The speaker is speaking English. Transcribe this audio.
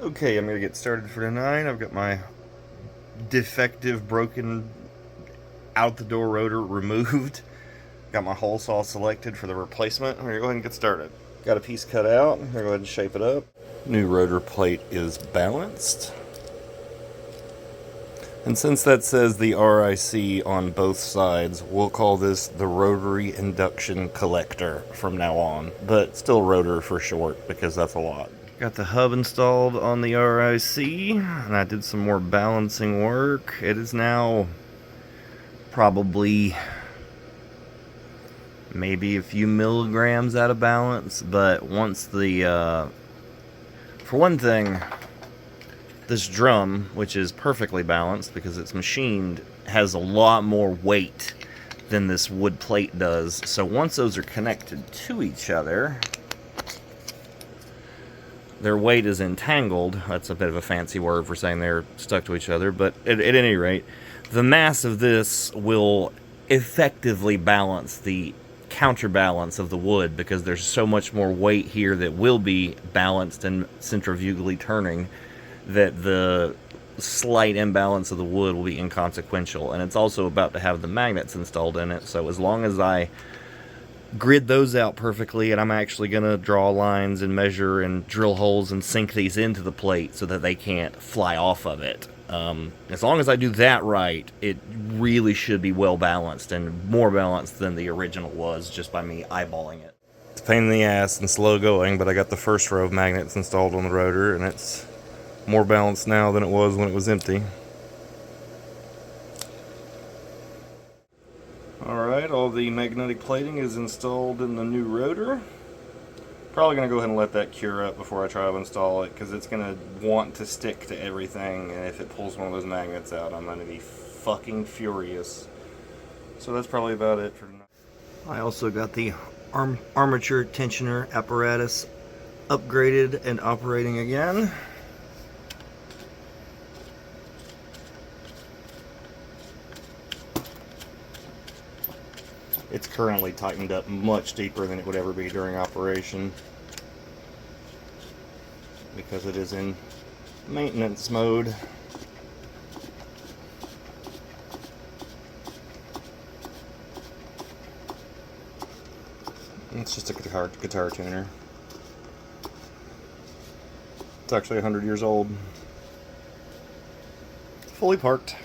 Okay, I'm gonna get started for tonight. I've got my defective, broken, out the door rotor removed. Got my hole saw selected for the replacement. I'm gonna go ahead and get started. Got a piece cut out. I'm gonna go ahead and shape it up. New rotor plate is balanced. And since that says the RIC on both sides, we'll call this the rotary induction collector from now on. But still rotor for short, because that's a lot. Got the hub installed on the RIC, and I did some more balancing work. It is now probably maybe a few milligrams out of balance, but once the, for one thing, this drum, which is perfectly balanced because it's machined, has a lot more weight than this wood plate does. So once those are connected to each other, their weight is entangled. That's a bit of a fancy word for saying they're stuck to each other, but at any rate, the mass of this will effectively balance the counterbalance of the wood, because there's so much more weight here that will be balanced and centrifugally turning, that the slight imbalance of the wood will be inconsequential. And it's also about to have the magnets installed in it, so as long as I grid those out perfectly, and I'm actually going to draw lines and measure and drill holes and sink these into the plate so that they can't fly off of it. As long as I do that right, it really should be well balanced, and more balanced than the original was just by me eyeballing it. It's a pain in the ass and slow going, but I got the first row of magnets installed on the rotor, and it's more balanced now than it was when it was empty. Alright, all the magnetic plating is installed in the new rotor. Probably going to go ahead and let that cure up before I try to install it, because it's going to want to stick to everything, and if it pulls one of those magnets out, I'm going to be fucking furious. So that's probably about it for tonight. I also got the armature tensioner apparatus upgraded and operating again. It's currently tightened up much deeper than it would ever be during operation, because it is in maintenance mode. It's just a guitar tuner. It's actually 100 years old. Fully parked.